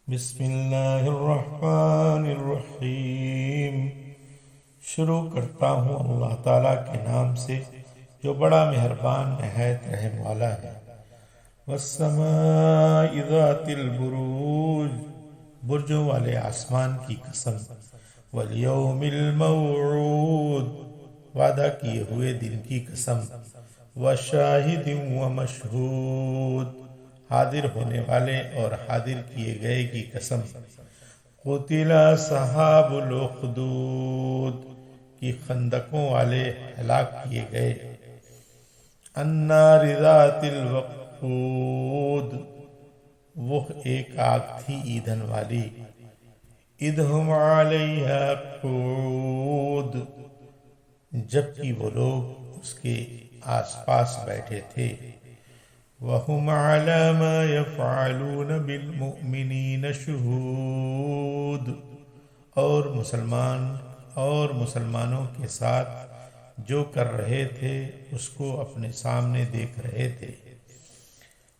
بسم اللہ الرحمن الرحیم۔ شروع کرتا ہوں اللہ تعالیٰ کے نام سے جو بڑا مہربان نہایت رحم والا ہے۔ والسماء ذات البروج، برجوں والے آسمان کی قسم۔ والیوم الموعود، وعدہ کیے ہوئے دن کی قسم۔ وشاہد ومشہود، حاضر ہونے والے اور حاضر کیے گئے کی قسم۔ قتل اصحاب الاخدود، کی خندقوں والے ہلاک کیے گئے۔ النار ذات الوقود، وہ ایک آگ تھی ایندھن والی۔ اذ ہم علیہا قعود، جبکہ وہ لوگ اس کے آس پاس بیٹھے تھے۔ وَهُمْ عَلَى مَا يَفْعَلُونَ بِالْمُؤْمِنِينَ شُهُودٌ، اور مسلمانوں کے ساتھ جو کر رہے تھے اس کو اپنے سامنے دیکھ رہے تھے۔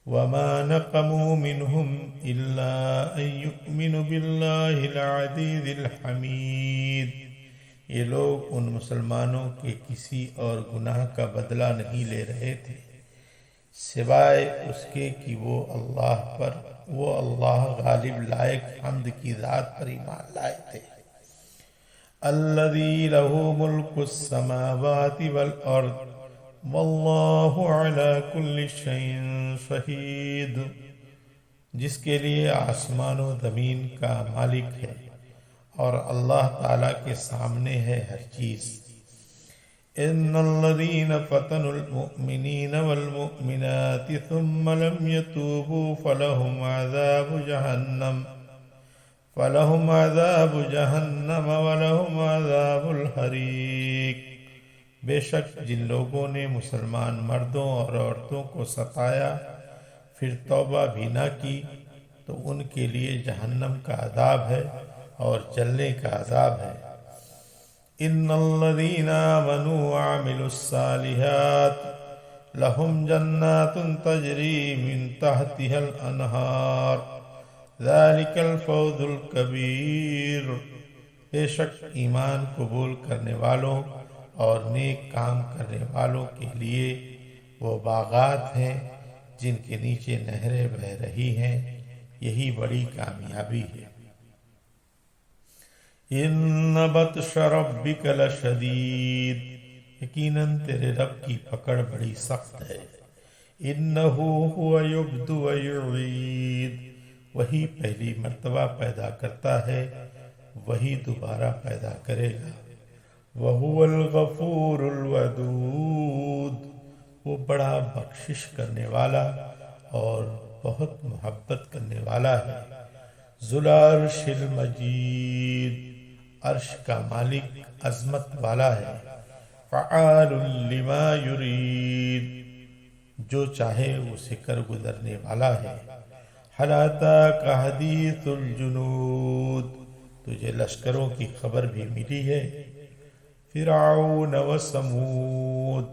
وَمَا نَقَمُوا مِنْهُمْ إِلَّا أَن يُؤْمِنُوا بِاللَّهِ الْعَزِيزِ الْحَمِيدِ، یہ لوگ ان مسلمانوں کے کسی اور گناہ کا بدلہ نہیں لے رہے تھے سوائے اس کے کہ وہ اللہ غالب لائق حمد کی ذات پر ایمان لائے تھے۔ الذی لہ ملک السماوات والارض واللہ علی کل شیء شہید، جس کے لیے آسمان و زمین کا مالک ہے اور اللہ تعالیٰ کے سامنے ہے ہر چیز۔ ان الذین فتنوا المؤمنین والمؤمنات ثم لم يتوبوا فلهم عذاب جہنم ولهم عذاب الحریق، بے شک جن لوگوں نے مسلمان مردوں اور عورتوں کو ستایا پھر توبہ بھی نہ کی تو ان کے لیے جہنم کا عذاب ہے اور جلنے کا عذاب ہے۔ ان الذین آمنوا وعملوا الصالحات لهم جنات تجری من تحتها الانہار ذلک الفوز الکبیر، بے شک ایمان قبول کرنے والوں اور نیک کام کرنے والوں کے لیے وہ باغات ہیں جن کے نیچے نہریں بہہ رہی ہیں، یہی بڑی کامیابی ہے۔ ان بطش ربک لشدید، یقیناً تیرے رب کی پکڑ بڑی سخت ہے۔ انہ هو یبدئ ویعید، وہی پہلی مرتبہ پیدا کرتا ہے وہی دوبارہ پیدا کرے گا۔ وہو الغفور الودود، وہ بڑا بخشش کرنے والا اور بہت محبت کرنے والا ہے۔ ذو العرش المجید، عرش کا مالک عظمت والا ہے۔ فعال لما یرید، جو چاہے اسے کر گزرنے والا ہے۔ هل اتاک حدیث الجنود، تجھے لشکروں کی خبر بھی ملی ہے۔ فرعون و سمود،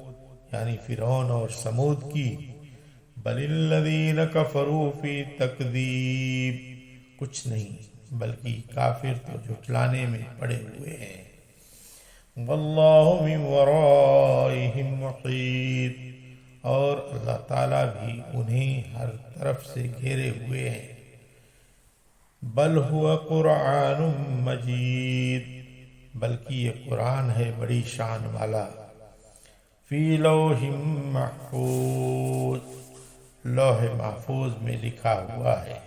یعنی فرعون اور سمود کی۔ بل الذین کفروا فی تکذیب، کچھ نہیں بلکہ کافر تو جھٹلانے میں پڑے ہوئے ہیں۔ واللہ من ورائہم محیط، اور اللہ تعالیٰ بھی انہیں ہر طرف سے گھیرے ہوئے ہیں۔ بل ہوا قرآن مجید، بلکہ یہ قرآن ہے بڑی شان والا۔ فی لوح محفوظ، لوح محفوظ میں لکھا ہوا ہے۔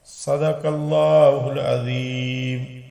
صدق اللہ العظیم۔